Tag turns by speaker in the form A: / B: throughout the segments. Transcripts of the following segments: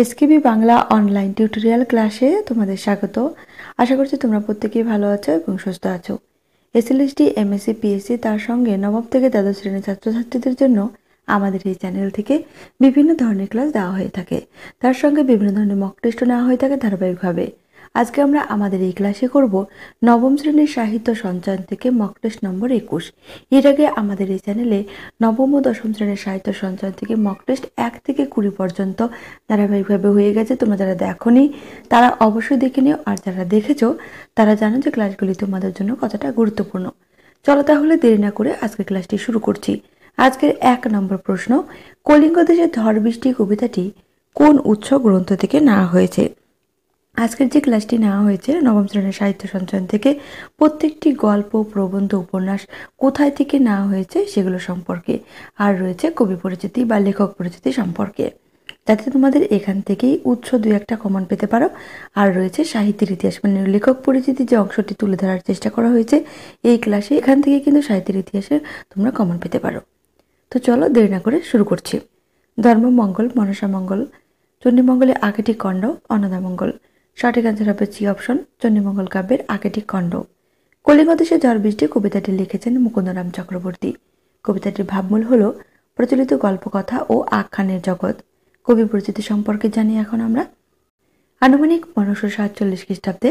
A: SKB Bangla online tutorial ক্লাসে তোমাদের স্বাগত। আশা করছি তোমরা প্রত্যেকেই ভালো আছো এবং সুস্থ আছো। এসএলএসটি, এমএসসি, পিএসসি তার সঙ্গে নবম থেকে দ্বাদশ শ্রেণীর ছাত্রছাত্রীদের জন্য আমাদের এই চ্যানেল থেকে বিভিন্ন ধরনের ক্লাস দেওয়া হয়ে থাকে। তার সঙ্গে বিভিন্ন ধরনের মক টেস্টও নেওয়া হয়ে থাকে ধারাবাহিকভাবে। আজকে আমরা আমাদের এই ক্লাসে করব নবম শ্রেণীর সাহিত্য সঞ্চয়ন থেকে মক টেস্ট নম্বর 21। এর আগে আমাদের এই চ্যানেলে নবম ও দশম শ্রেণীর সাহিত্য সঞ্চয়ন থেকে মক টেস্ট 1 থেকে 20 পর্যন্ত ধারাবাহিকভাবে হয়ে গেছে। তোমরা যারা দেখোনি তারা অবশ্যই দেখে নিও, আর যারা দেখেছো তারা জানো যে ক্লাসগুলি তোমাদের জন্য কতটা গুরুত্বপূর্ণ। চলো তাহলে দেরি না করে আজকের ক্লাসটি শুরু করছি। আজকের 1 নম্বর প্রশ্ন, কলিঙ্গ দেশের ঝড় বৃষ্টি কবিতাটি কোন উৎস গ্রন্থ থেকে নেওয়া হয়েছে? আজকের যে ক্লাসটি নেওয়া হয়েছে নবম শ্রেণীর সাহিত্য সঞ্চয়ন থেকে প্রত্যেকটি গল্প, প্রবন্ধ, উপন্যাস কোথায় থেকে নেওয়া হয়েছে সেগুলো সম্পর্কে, আর রয়েছে কবি পরিচিতি বা লেখক পরিচিতি সম্পর্কে, যাতে তোমাদের এখান থেকেই উৎস 2-1টা কমন পেতে পারো। আর রয়েছে সাহিত্যের ইতিহাস, মানে লেখক পরিচিতি যে অংশটি তুলে ধরার চেষ্টা করা হয়েছে এই ক্লাসে, এখান থেকে কিন্তু সাহিত্যের ইতিহাসে তোমরা কমন পেতে পারো। তো চলো দেরি না করে শুরু করছি। ধর্মমঙ্গল, মনসামঙ্গল, চণ্ডীমঙ্গলে আকেটিক খণ্ড, অন্নদামঙ্গল। সঠিক আনসার হবে সি অপশন, চণ্ডীমঙ্গল কাব্যের আকেটিক খণ্ড। কলিঙ্গ দেশে ঝড় বৃষ্টি কবিতাটি লিখেছেন মুকুন্দরাম চক্রবর্তী। কবিতাটির ভাবমূল হল প্রচলিত গল্পকথা ও আখ্যানের জগৎ। কবি পরিচিতি সম্পর্কে জানি এখন আমরা। আনুমানিক 1547 খ্রিস্টাব্দে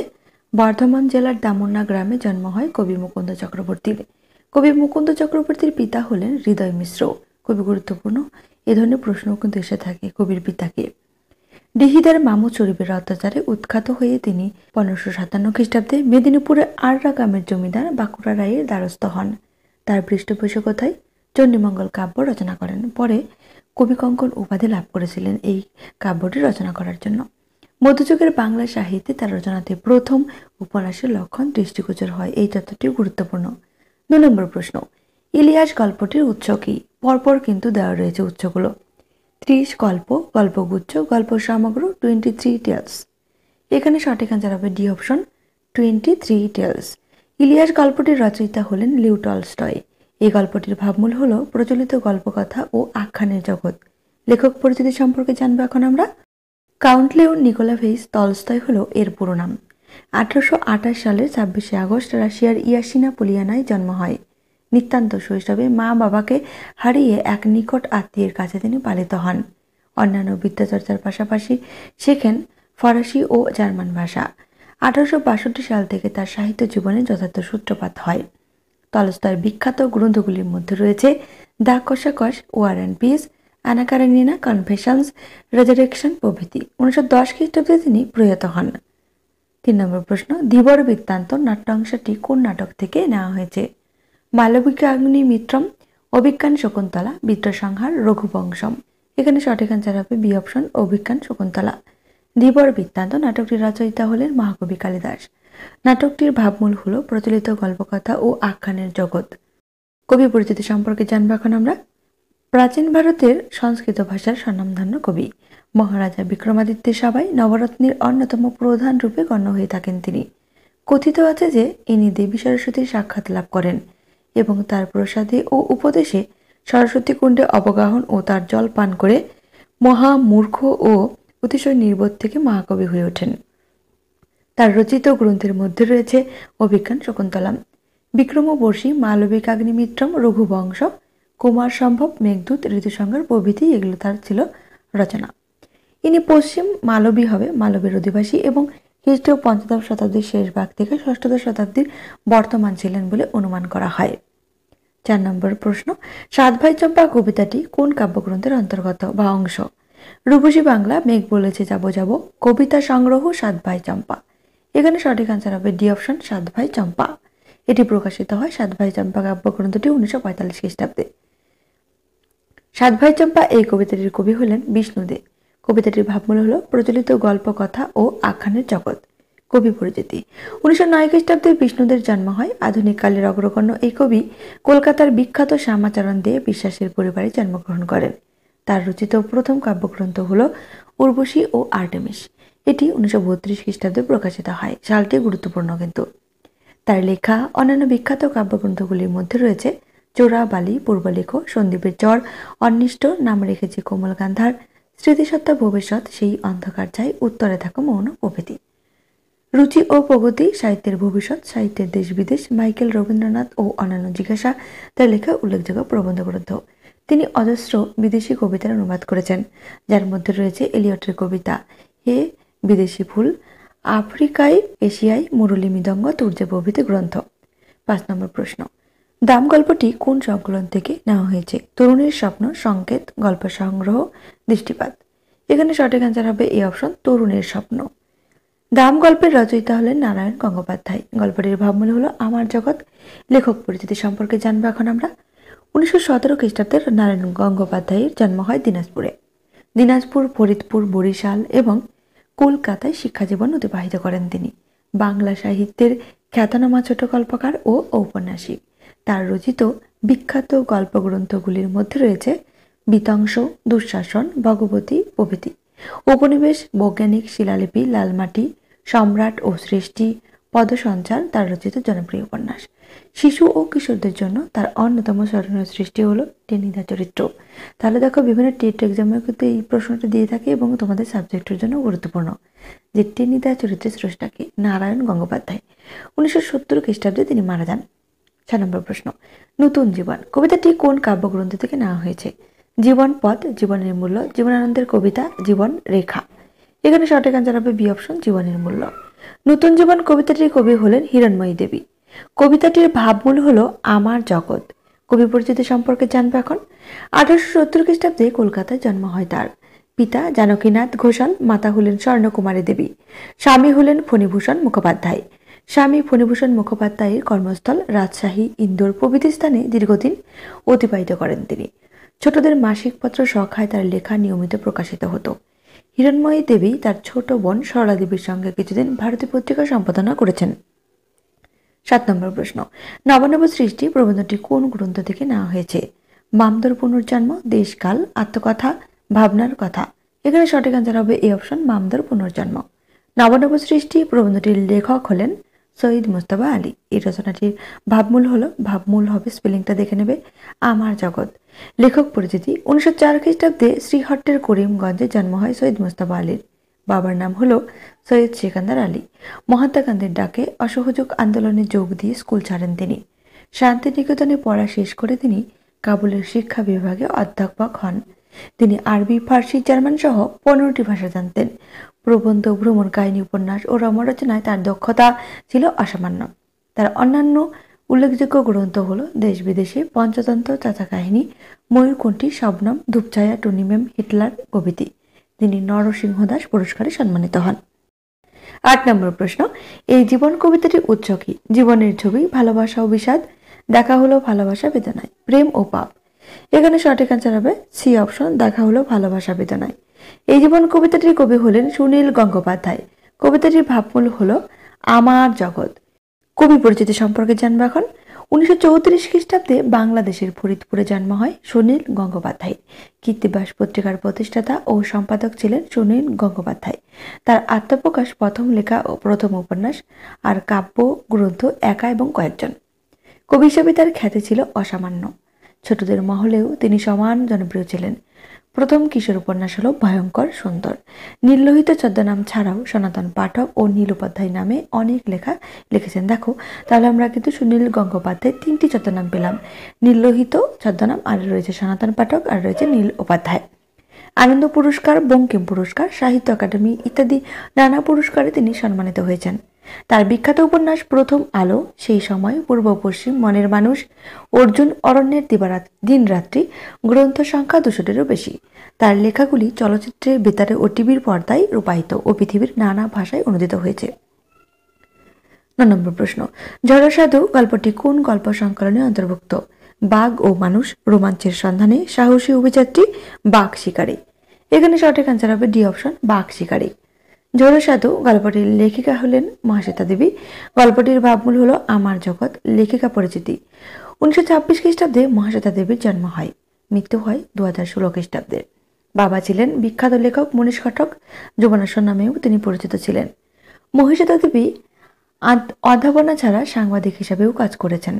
A: বর্ধমান জেলার দামোন্না গ্রামে জন্ম হয় কবি মুকুন্দ চক্রবর্তীর। কবি মুকুন্দ চক্রবর্তীর পিতা হলেন হৃদয় মিশ্র। খুবই গুরুত্বপূর্ণ, এ ধরনের প্রশ্নও কিন্তু এসে থাকে কবির পিতাকে। ডিহিদার মামু শরীফের অত্যাচারে উৎখাত হয়ে তিনি 1557 খ্রিস্টাব্দে মেদিনীপুরে আররা গ্রামের জমিদার বাঁকুড়া রায়ের দ্বারস্থ হন। তার পৃষ্ঠপোষকতায় চণ্ডীমঙ্গল কাব্য রচনা করেন। পরে কবিকঙ্কন উপাধি লাভ করেছিলেন এই কাব্যটি রচনা করার জন্য। মধ্যযুগের বাংলা সাহিত্যে তার রচনাতে প্রথম উপন্যাসের লক্ষণ দৃষ্টিগোচর হয়, এই তথ্যটি গুরুত্বপূর্ণ। 2 নম্বর প্রশ্ন, ইলিয়াস গল্পটির উৎস কি? পরপর কিন্তু দেওয়া রয়েছে উৎসগুলো। 30 গল্প, গল্পগুচ্ছ, গল্প সমগ্র, 23 টেলস। এখানে সঠিক আনসার হবে ডি অপশন, 23 টেলস। ইলিয়াস গল্পটির রচয়িতা হলেন লিউ টলস্টয়। এই গল্পটির ভাবমূল হল প্রচলিত গল্পকথা ও আখ্যানের জগৎ। লেখক পরিচিতি সম্পর্কে জানবো এখন আমরা। কাউন্ট লিও নিকোলাভেইচ টলস্টয় হল এর পুরো নাম। 1828 সালের 26শে আগস্ট রাশিয়ার ইয়াসিনা পোলিয়ানায় জন্ম হয়। নিতান্ত শৈশবে মা বাবাকে হারিয়ে এক নিকট আত্মীয়ের কাছে তিনি পালিত হন। অন্যান্য বিদ্যাচর্চার পাশাপাশি শেখেন ফরাসি ও জার্মান ভাষা। 1862 সাল থেকে তার সাহিত্য জীবনে যথার্থ সূত্রপাত হয়। টলস্টয়ের বিখ্যাত গ্রন্থগুলির মধ্যে রয়েছে দ্য কসাকস, ওয়ার অ্যান্ড পিস, আনা কারেনিনা, কনফেশনস, রেজারেকশন প্রভৃতি। 1910 খ্রিস্টাব্দে তিনি প্রয়াত হন। 3 নম্বর প্রশ্ন, ধীবর বৃত্তান্ত নাট্যাংশটি কোন নাটক থেকে নেওয়া হয়েছে? মালবিকাগ্নি মিত্রম, অভিজ্ঞান শকুন্তলা, বিদ্রোসংহার, রঘুবংশম। এখানে সঠিক আনসার হবে বি অপশন, অভিজ্ঞান শকুন্তলা। ধীবর বৃত্তান্ত নাটকটির রচয়িতা হলেন মহাকবি কালিদাস। নাটকটির ভাবমূল হল প্রচলিত গল্পকথা ও আখ্যানের জগৎ। কবি পরিচিতি সম্পর্কে জানবো এখন আমরা। প্রাচীন ভারতের সংস্কৃত ভাষার স্বনামধন্য কবি। মহারাজা বিক্রমাদিত্যের সভায় নবরত্নের অন্যতম প্রধান রূপে গণ্য হয়ে থাকেন তিনি। কথিত আছে যে ইনি দেবী সরস্বতীর সাক্ষাৎ লাভ করেন এবং তার প্রসাদে ও উপদেশে সরস্বতী কুণ্ডে অবগাহন ও তার জল পান করে মহামূর্খ ও অতিশয় নির্বোধ থেকে মহাকবি হয়ে ওঠেন। তার রচিত গ্রন্থের মধ্যে রয়েছে অভিজ্ঞান শকুন্তলাম, বিক্রমবর্ষী, মালবিকাগ্নিমিত্রম, রঘুবংশ, কুমার সম্ভব, মেঘদূত, ঋতুসংহার প্রভৃতি এগুলো তার ছিল রচনা। ইনি পশ্চিম মালবের অধিবাসী এবং খ্রিস্টীয় 5ম শতাব্দীর শেষ ভাগ থেকে 6ষ্ঠ শতাব্দীর বর্তমান ছিলেন বলে অনুমান করা হয়। 4 নম্বর প্রশ্ন, সাত ভাই চম্পা কবিতাটি কোন কাব্যগ্রন্থের অন্তর্গত বা অংশ? রূপসী বাংলা, মেঘ বলেছে যাবো যাবো, কবিতা সংগ্রহ, সাত ভাই চম্পা। এখানে সঠিক আনসার হবে ডি অপশন, সাত ভাই চম্পা। এটি প্রকাশিত হয় সাত ভাই চম্পা কাব্যগ্রন্থটি 1945 খ্রিস্টাব্দে। সাত ভাই চম্পা এই কবিতাটির কবি হলেন বিষ্ণুদে। কবিতাটির ভাবমূল হল প্রচলিত গল্পকথা ও আখ্যানের জগৎ। কবি পরিচিতি, 1909 খ্রিস্টাব্দে বিষ্ণুদের জন্ম হয়। আধুনিক কালের অগ্রগণ্য এই কবি কলকাতার বিখ্যাত শ্যামাচরণ দে বিশ্বাসের পরিবারে জন্মগ্রহণ করেন। তার রচিত প্রথম কাব্যগ্রন্থ হল উর্বশী ও আর্টেমিস। এটি 1932 খ্রিস্টাব্দে প্রকাশিত হয়। সালটি গুরুত্বপূর্ণ কিন্তু। তার লেখা অন্যান্য বিখ্যাত কাব্যগ্রন্থগুলির মধ্যে রয়েছে চোরা বালি, পূর্বলেখ, সন্দীপের চর, অন্বিষ্ট, নাম রেখেছে কোমল গান্ধার, স্মৃতিসত্তা ভবিষ্যৎ, সেই অন্ধকার চাই, উত্তরে থাকো মৌন প্রভৃতি। রুচি ও প্রগতি, সাহিত্যের ভবিষ্যৎ, সাহিত্যের দেশ বিদেশ, মাইকেল রবীন্দ্রনাথ ও অন্যান্য জিজ্ঞাসা তার লেখা উল্লেখযোগ্য প্রবন্ধ গ্রন্থ। তিনি অজস্র বিদেশি কবিতার অনুবাদ করেছেন, যার মধ্যে রয়েছে এলিয়টের কবিতা হে বিদেশি ফুল, আফ্রিকায় এশিয়ায় মুরলী মৃদঙ্গ, তুর্যে প্রভৃতি গ্রন্থ। 5 নম্বর প্রশ্ন, দাম গল্পটি কোন সংকলন থেকে নেওয়া হয়েছে? তরুণীর স্বপ্ন, সংকেত, গল্প সংগ্রহ, দৃষ্টিপাত। এখানে সঠিক অ্যান্সার হবে এই অপশন, তরুণের স্বপ্ন। দাম গল্পের রচয়িতা হলেন নারায়ণ গঙ্গোপাধ্যায়। গল্পটির ভাবমূল হলো আমার জগৎ। লেখক পরিচিতি সম্পর্কে জানবো এখন আমরা। 1917 খ্রিস্টাব্দে নারায়ণ গঙ্গোপাধ্যায়ের জন্ম হয় দিনাজপুরে। দিনাজপুর, ফরিদপুর, বরিশাল এবং কলকাতায় শিক্ষাজীবন অতিবাহিত করেন তিনি। বাংলা সাহিত্যের খ্যাতনামা ছোট গল্পকার ও ঔপন্যাসিক। তার রচিত বিখ্যাত গল্পগ্রন্থগুলির মধ্যে রয়েছে বিতংশ, দুঃশাসন, ভগবতী প্রভৃতি। উপনিবেশ, বৈজ্ঞানিক, শিলালিপি, লালমাটি, সম্রাট ও সৃষ্টি, পদসঞ্চার তার রচিত জনপ্রিয় উপন্যাস। শিশু ও কিশোরদের জন্য তার অন্যতম স্মরণীয় সৃষ্টি হলো টেনিদা চরিত্র। তাহলে দেখো, বিভিন্ন টেট এক্সামে কিন্তু এই প্রশ্নটা দিয়ে থাকে এবং তোমাদের সাবজেক্টের জন্য গুরুত্বপূর্ণ যে টেনিদা চরিত্রের স্রষ্টাকে নারায়ণ গঙ্গোপাধ্যায়। 1970 খ্রিস্টাব্দে তিনি মারা যান। 6 নম্বর প্রশ্ন, নতুন জীবন কবিতাটি কোন কাব্যগ্রন্থ থেকে নেওয়া হয়েছে? জীবন পথ, জীবনের মূল্য, জীবনানন্দের কবিতা, জীবন রেখা। এখানে সঠিক অ্যান্সার হবে বি অপশন, জীবনের মূল্য। নতুন জীবন কবিতাটির কবি হলেন হিরণময়ী দেবী। কবিতাটির ভাবমূল হলো আমার জগৎ। কবি পরিচিতি সম্পর্কে জানবে এখন। 1870 খ্রিস্টাব্দে কলকাতায় জন্ম হয় তার। পিতা জানকীনাথ ঘোষাল, মাতা হলেন স্বর্ণকুমারী দেবী, স্বামী হলেন ফণীভূষণ মুখোপাধ্যায়। স্বামী ফণীভূষণ মুখোপাধ্যায়ের কর্মস্থল রাজশাহী, ইন্দোর প্রভৃতি স্থানে দীর্ঘদিন অতিবাহিত করেন তিনি। ছোটদের মাসিক পত্র সখায় তার লেখা নিয়মিত প্রকাশিত হতো। হিরণময়ী দেবী তার ছোট বোন সরলা দেবীর সঙ্গে কিছুদিন ভারতী পত্রিকা সম্পাদনা করেছেন। 7 নম্বর প্রশ্ন, নবনব সৃষ্টি প্রবন্ধটি কোন গ্রন্থ থেকে নেওয়া হয়েছে? বামদর পুনর্জন্ম, দেশকাল, আত্মকথা, ভাবনার কথা। এখানে সঠিক অ্যান্সার হবে এই অপশন, বামদর পুনর্জন্ম। নবনব সৃষ্টি প্রবন্ধটির লেখক হলেন সৈয়দ মুজতবা আলী। এই রচনাটির ভাবমূল হবে, স্পেলিংটা দেখে নেবে, আমার জগৎ। লেখক পরিচিতি। 1904 খ্রিস্টাব্দে শ্রীহট্টের করিমগঞ্জে জন্ম হয় সৈয়দ মুজতবা আলীর। বাবার নাম হলো সৈয়দ সিকান্দার আলী। মহাত্মা গান্ধীর ডাকে অসহযোগ আন্দোলনে যোগ দিয়ে স্কুল ছাড়েন তিনি। শান্তিনিকেতনে পড়া শেষ করে তিনি কাবুলের শিক্ষা বিভাগে অধ্যাপক হন। তিনি আরবি, ফার্সি, জার্মান সহ 15টি ভাষা জানতেন। প্রবন্ধ, ভ্রমণ কাহিনী, উপন্যাস ও রচনায় তার দক্ষতা ছিল অসামান্য। তার অন্যান্য উল্লেখযোগ্য গ্রন্থ হল দেশ বিদেশে, পঞ্চতন্ত্র, চাচা কাহিনী, ময়ূরকণ্ঠী, শবনম, ধূপছায়া, টুনিমেম, হিটলার প্রভৃতি। তিনি নরসিংহ দাস পুরস্কারে সম্মানিত হন। 8 নম্বর প্রশ্ন, এই জীবন কবিতাটির উৎস কি? জীবনের ছবি, ভালোবাসা ও বিষাদ, দেখা হলো ভালোবাসা বেদনায়, প্রেম ও পাপ। এখানে সঠিক অ্যান্সার হবে সি অপশন, দেখা হলো ভালোবাসা বেদনায়। এই জীবন কবিতাটির কবি হলেন সুনীল গঙ্গোপাধ্যায়। কবিতাটির ভাবমূল হলো আমার জগৎ। কবি পরিচিতি সম্পর্কে জানবো এখন। 1934 খ্রিস্টাব্দে বাংলাদেশের ফরিদপুরে জন্ম হয় সুনীল গঙ্গোপাধ্যায়। কীর্তিবাস পত্রিকার প্রতিষ্ঠাতা ও সম্পাদক ছিলেন সুনীল গঙ্গোপাধ্যায়। তার আত্মপ্রকাশ প্রথম লেখা ও প্রথম উপন্যাস আর কাব্য গ্রন্থ একা এবং কয়েকজন। কবি হিসেবে তার খ্যাতি ছিল অসামান্য। ছোটদের মহলেও তিনি সমান জনপ্রিয় ছিলেন। প্রথম কিশোর উপন্যাস হল ভয়ঙ্কর সুন্দর। নীললোহিত ছদ্মনাম ছাড়াও সনাতন পাঠক ও নীল উপাধ্যায় নামে অনেক লেখা লিখেছেন। দেখো, তাহলে আমরা কিন্তু সুনীল গঙ্গোপাধ্যায় 3টি ছদ্মনাম পেলাম, নীললোহিত ছদ্মনাম, আর রয়েছে সনাতন পাঠক, আর রয়েছে নীল উপাধ্যায়। আনন্দ পুরস্কার, বঙ্কিম পুরস্কার, সাহিত্য একাডেমি ইত্যাদি নানা পুরস্কারে তিনি সম্মানিত হয়েছেন। তার বিখ্যাত উপন্যাস প্রথম আলো, সেই সময়, পূর্ব পশ্চিম, মনের মানুষ, অর্জুন, অরণ্যের দিনরাত্রি গ্রন্থ সংখ্যা 200-টিরও বেশি। তার লেখাগুলি চলচ্চিত্রে, বেতারে ও টিভির পর্দায় রূপায়িত ও পৃথিবীর নানা ভাষায় অনুদিত হয়েছে। 9 নম্বর প্রশ্ন, জড়সাধু গল্পটি কোন গল্প সংকলনে অন্তর্ভুক্ত? বাঘ ও মানুষ, রোমাঞ্চের সন্ধানে, সাহসী অভিযাত্রী, বাঘ শিকারী। এখানে সঠিক অ্যান্সার হবে ডি অপশন, বাঘ শিকারী। জড়সাধু গল্পটির লেখিকা হলেন মহাশ্বেতা দেবী। গল্পটির ভাবমূল হলো আমার জগৎ। লেখিকা পরিচিতি। 1926 খ্রিস্টাব্দে মহাশ্বেতা দেবীর জন্ম হয়, মৃত্যু হয় 2016 খ্রিস্টাব্দে। বাবা ছিলেন বিখ্যাত লেখক মনীষ ঘটক, যুবনাশর নামেও তিনি পরিচিত ছিলেন। মহাশ্বেতা দেবী অধ্যাপনা ছাড়া সাংবাদিক হিসাবেও কাজ করেছেন।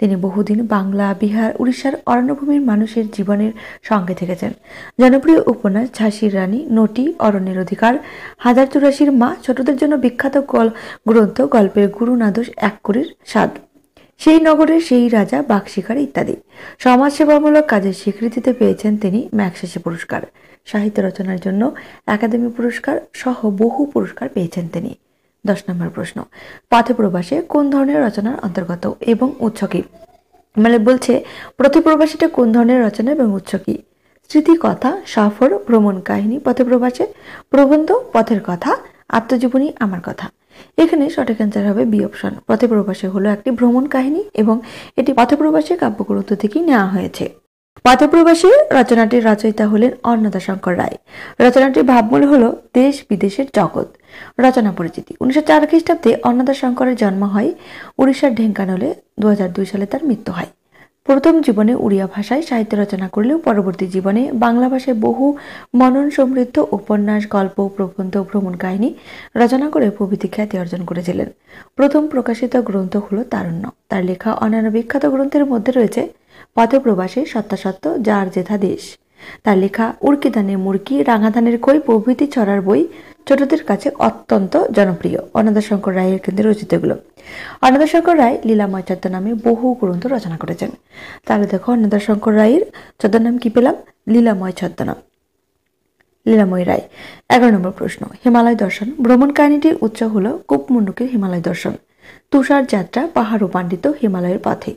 A: তিনি বহুদিন বাংলা, বিহার, উড়িষ্যার অরণ্যভূমির মানুষের জীবনের সঙ্গে থেকেছেন। জনপ্রিয় উপন্যাস ঝাঁসির রানী, নটি, অরণ্যের অধিকার, 1084 মা, ছোটদের জন্য বিখ্যাত গ্রন্থ গল্পের গুরু নাদোষ, এক কুড়ির স্বাদ, সেই নগরের সেই রাজা, বাঘশিকার ইত্যাদি সমাজসেবামূলক কাজের স্বীকৃতিতে পেয়েছেন তিনি ম্যাগসেসে পুরস্কার। সাহিত্য রচনার জন্য একাডেমি পুরস্কার সহ বহু পুরস্কার পেয়েছেন তিনি। 10 নম্বর প্রশ্ন, পথপ্রবাসে কোন ধরনের রচনার অন্তর্গত এবং উৎস কি? মানে বলছে পথপ্রবাসীটা কোন ধরনের রচনা এবং উৎস কি? স্মৃতিকথা, সফর, ভ্রমণ কাহিনী, পথপ্রবাসে, প্রবন্ধ, পথের কথা, আত্মজীবনী, আমার কথা। এখানে সঠিক অ্যান্সার হবে বি অপশন। পথপ্রবাসে হলো একটি ভ্রমণ কাহিনী এবং এটি পথপ্রবাসী কাব্যগ্রন্থ থেকেই নেওয়া হয়েছে। পথপ্রবাসী রচনাটির রচয়িতা হলেন অন্নদাশঙ্কর রায়। রচনাটির ভাবমূল হল দেশ বিদেশের জগৎ। রচনা পরিচিতি: 1904 খ্রিস্টাব্দে অন্নদাশঙ্করের জন্ম হয় উড়িষ্যার ঢেঙ্কানালে। 2002 সালে তার মৃত্যু হয়। প্রথম জীবনে উড়িয়া ভাষায় সাহিত্য রচনা করলেও পরবর্তী জীবনে বাংলা ভাষায় বহু মনন সমৃদ্ধ উপন্যাস, গল্প, প্রবন্ধ, ভ্রমণ কাহিনী রচনা করে প্রভৃতি খ্যাতি অর্জন করেছিলেন। প্রথম প্রকাশিত গ্রন্থ হল তারুণ্য। তার লেখা অন্যান্য বিখ্যাত গ্রন্থের মধ্যে রয়েছে পথপ্রবাসে, সত্যাসত্য, যার যেথা দেশ। তার লেখা উড়কিধানের মুড়কি, রাঙাধানের কই প্রভৃতি ছড়ার বই ছোটদের কাছে অত্যন্ত জনপ্রিয়। অন্নদাশঙ্কর রায়ের কেন্দ্রে রচিত এগুলো। অন্নদাশঙ্কর রায় লীলাময় ছদ্ম নামে বহু গ্রন্থ রচনা করেছেন। তাহলে দেখো অন্নদাশঙ্কর রায়ের ছদ্মনাম কি পেলাম? লীলাময় ছদ্মনাম, লীলাময় রায়। 11 নম্বর প্রশ্ন, হিমালয় দর্শন ভ্রমণ কাহিনীটির উৎস হল কূপমণ্ডুকের হিমালয় দর্শন। তুষার যাত্রা, পাহাড় পাণ্ডিত হিমালয়ের পথে।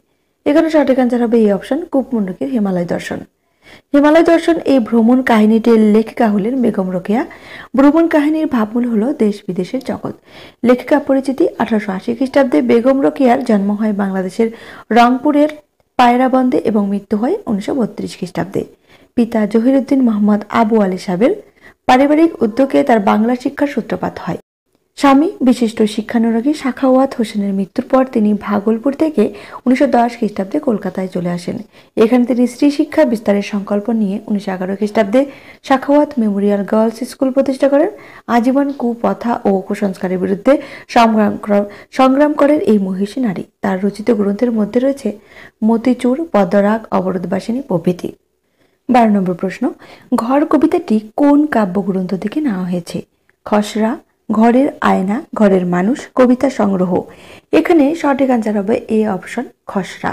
A: এখানে সঠিক অ্যান্সার হবে এই অপশন, কূপমণ্ডুকের হিমালয় দর্শন। হিমালয় দর্শন এই ভ্রমণ কাহিনীটির লেখিকা হলেন বেগম রোকেয়া। ভ্রমণ কাহিনীর ভাবমূল হল দেশ বিদেশের জগৎ। লেখিকা পরিচিতি: 1880 খ্রিস্টাব্দে বেগম রোকেয়ার জন্ম হয় বাংলাদেশের রংপুরের পায়রাবন্দে এবং মৃত্যু হয় 1932 খ্রিস্টাব্দে। পিতা জহিরুদ্দিন মোহাম্মদ আবু আলী সাহেবের পারিবারিক উদ্যোগে তার বাংলা শিক্ষার সূত্রপাত হয়। স্বামী বিশিষ্ট শিক্ষানুরাগী সাখাওয়াত হোসেনের মৃত্যুর পর তিনি ভাগলপুর থেকে 1910 খ্রিস্টাব্দে কলকাতায় চলে আসেন। এখানে তিনি স্ত্রী শিক্ষা বিস্তারের সংকল্প নিয়ে 1911 খ্রিস্টাব্দে সাখাওয়াত মেমোরিয়াল গার্লস স্কুল প্রতিষ্ঠা করেন। আজীবন কুপ্রথা ও কুসংস্কারের বিরুদ্ধে সংগ্রাম করেন এই মহিষী নারী। তার রচিত গ্রন্থের মধ্যে রয়েছে মতিচুর, পদ্মরাগ, অবরোধবাসিনী প্রভৃতি। 12 নম্বর প্রশ্ন, ঘর কবিতাটি কোন কাব্যগ্রন্থ থেকে নেওয়া হয়েছে? খসড়া, ঘরের আয়না, ঘরের মানুষ, কবিতা সংগ্রহ। এখানে সঠিক অ্যান্সার হবে এ অপশন, খসড়া।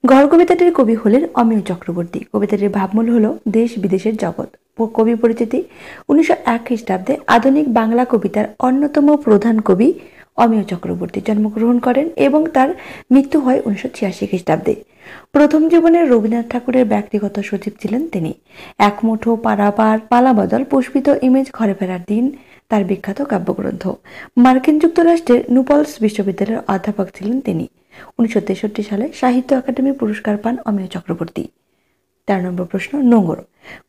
A: ঘর কবিতাটির কবি হলেন অমিয় চক্রবর্তী। কবিতাটির ভাবমূল হল দেশ বিদেশের জগৎ। কবি পরিচিতি: 1901 খ্রিস্টাব্দে আধুনিক বাংলা কবিতার অন্যতম প্রধান কবি অমিয় চক্রবর্তী জন্মগ্রহণ করেন এবং তার মৃত্যু হয় 1986 খ্রিস্টাব্দে। প্রথম জীবনে রবীন্দ্রনাথ ঠাকুরের ব্যক্তিগত সচিব ছিলেন তিনি। এক মুঠো পারাপার, পালাবদল, পুষ্পিত ইমেজ, ঘরে ফেরার দিন তার বিখ্যাত কাব্যগ্রন্থ। মার্কিন যুক্তরাষ্ট্রের নুপলস বিশ্ববিদ্যালয়ের অধ্যাপক ছিলেন তিনি। 1963 সালে সাহিত্য একাডেমি পুরস্কার পান অমিয় চক্রবর্তী। 13 নম্বর প্রশ্ন, নোঙর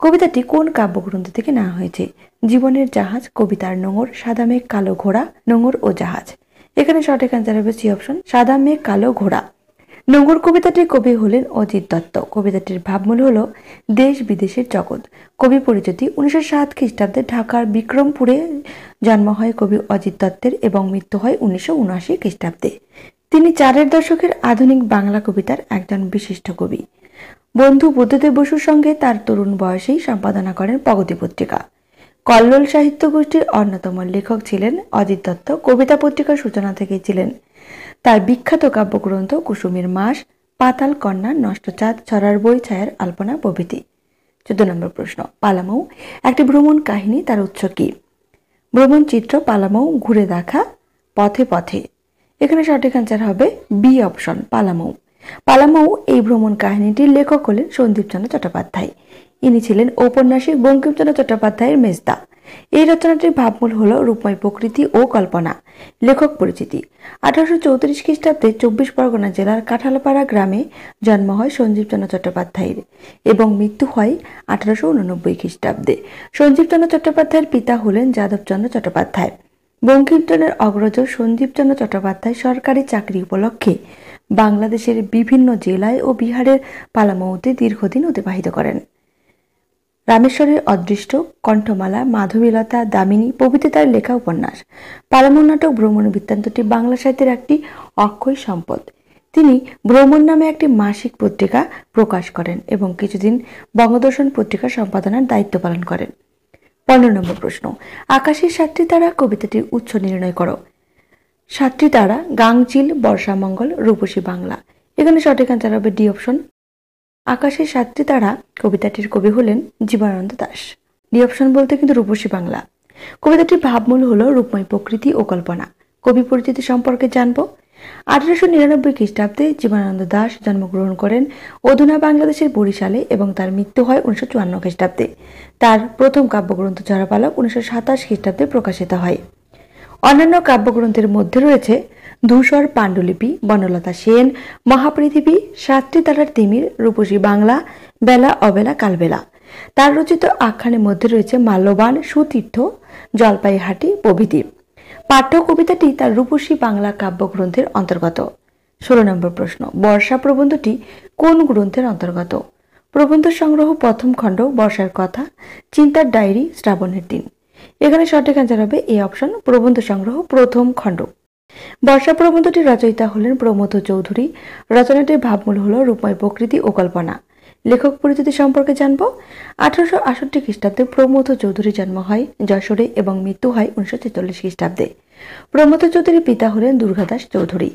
A: কবিতাটি কোন কাব্যগ্রন্থ থেকে নেওয়া হয়েছে? জীবনের জাহাজ, কবিতার নোঙর, সাদা মেঘ, কালো ঘোড়া, নোঙর ও জাহাজ। এখানে সঠিক অ্যান্সার হবে সি অপশন, সাদা মেঘ, কালো ঘোড়া। নোঙর কবিতাটির কবি হলেন অজিত দত্ত। কবিতাটির ভাবমূল হল দেশ বিদেশের জগৎ। কবি পরিচিতি: 1907 খ্রিস্টাব্দে ঢাকার বিক্রমপুরে জন্ম হয় কবি অজিত দত্তের এবং মৃত্যু হয় 1979 খ্রিস্টাব্দে। তিনি 4 দশকের আধুনিক বাংলা কবিতার একজন বিশিষ্ট কবি। বন্ধু বুদ্ধদেব বসুর সঙ্গে তার তরুণ বয়সেই সম্পাদনা করেন প্রগতি পত্রিকা। কল্লোল সাহিত্য গোষ্ঠীর অন্যতম লেখক ছিলেন অজিত দত্ত। কবিতা পত্রিকার সূচনা থেকে ছিলেন। তার বিখ্যাত কাব্যগ্রন্থ কুসুমের মাস, পাতাল কন্যা, নষ্ট চাঁদ, ছড়ার বই, ছায়ার আলপনা প্রভৃতি। 14 নম্বর প্রশ্ন, পালামৌ একটি ভ্রমণ কাহিনী, তার উৎস কি? ভ্রমণ চিত্র, পালামৌ, ঘুরে দেখা, পথে পথে। এখানে সঠিক অ্যান্সার হবে বি অপশন, পালামৌ। পালামৌ এই ভ্রমণ কাহিনীটির লেখক হলেন সন্দীপচন্দ্র চট্টোপাধ্যায়। ইনি ছিলেন ঔপন্যাসিক বঙ্কিমচন্দ্র চট্টোপাধ্যায়ের মেজদা। এই রচনাটির ভাবমূল হল রূপময় প্রকৃতি ও কল্পনা। লেখক পরিচিতি: 1834 খ্রিস্টাব্দে 24 পরগনা জেলার কাঁঠালপাড়া গ্রামে জন্ম হয় সঞ্জীবচন্দ্র চট্টোপাধ্যায়ের এবং মৃত্যু হয় 1889 খ্রিস্টাব্দে। সঞ্জীবচন্দ্র চট্টোপাধ্যায়ের পিতা হলেন যাদবচন্দ্র চট্টোপাধ্যায়। বঙ্কিমচন্দ্রের অগ্রজ সঞ্জীবচন্দ্র চট্টোপাধ্যায় সরকারি চাকরি উপলক্ষে বাংলাদেশের বিভিন্ন জেলায় ও বিহারের পালামৌতে দীর্ঘদিন অতিবাহিত করেন। রামেশ্বরের অদৃষ্ট, কণ্ঠমালা, মাধবীলতা, দামিনী প্রভৃতি তার লেখা উপন্যাস। পালামৌ নাটক ভ্রমণ বৃত্তান্তটি বাংলা সাহিত্যের একটি অক্ষয় সম্পদ। তিনি ভ্রমণ নামে একটি মাসিক পত্রিকা প্রকাশ করেন এবং কিছুদিন বঙ্গদর্শন পত্রিকা সম্পাদনার দায়িত্ব পালন করেন। 15 নম্বর প্রশ্ন, আকাশের 7টি তারা কবিতাটির উৎস নির্ণয় করো। 7টি তারা গাংচিল, বর্ষামঙ্গল, রূপসী বাংলা। এখানে সঠিক অ্যান্সার হবে ডি অপশন। আকাশের 7টি তারা কবিতাটির কবি হলেন জীবনানন্দ দাশ। ডি অপশন বলতে কিন্তু রূপসী বাংলা। কবিতাটির ভাবমূল হলো রূপময় প্রকৃতি ও কল্পনা। কবি পরিচিতি সম্পর্কে জানবো। 1899 খ্রিস্টাব্দে জীবনানন্দ দাশ জন্মগ্রহণ করেন অধুনা বাংলাদেশের বরিশালে এবং তার মৃত্যু হয় 1954 খ্রিস্টাব্দে। তার প্রথম কাব্যগ্রন্থ ঝরাপালক 1927 খ্রিস্টাব্দে প্রকাশিত হয়। অন্যান্য কাব্যগ্রন্থের মধ্যে রয়েছে ধূসর পাণ্ডুলিপি, বনলতা সেন, মহাপৃথিবী, 7টি তারার তিমির, রূপসী বাংলা, বেলা অবেলা কালবেলা। তার রচিত আখ্যানের মধ্যে রয়েছে মাল্যবান, সুতীর্থ, জলপাইহাটি প্রভৃতি। পাঠ্য কবিতাটি তার রূপসী বাংলা কাব্যগ্রন্থের অন্তর্গত। 16 নম্বর প্রশ্ন, বর্ষা প্রবন্ধটি কোন গ্রন্থের অন্তর্গত? প্রবন্ধ সংগ্রহ প্রথম খণ্ড, বর্ষার কথা, চিন্তার ডায়েরি, শ্রাবণের দিন। এখানে সঠিক অ্যান্সার হবে এ অপশন, প্রবন্ধ সংগ্রহ প্রথম খণ্ড। বর্ষা প্রবন্ধটির রচয়িতা হলেন প্রমথ চৌধুরী। রচনাটির ভাবমূল হল রূপময় প্রকৃতি ও কল্পনা। লেখক পরিচিতি সম্পর্কে জানব। 1868 খ্রিস্টাব্দে প্রমথ চৌধুরীর জন্ম হয় যশোরে এবং মৃত্যু হয় 1943 খ্রিস্টাব্দে। প্রমথ চৌধুরীর পিতা হলেন দুর্গাদাস চৌধুরী।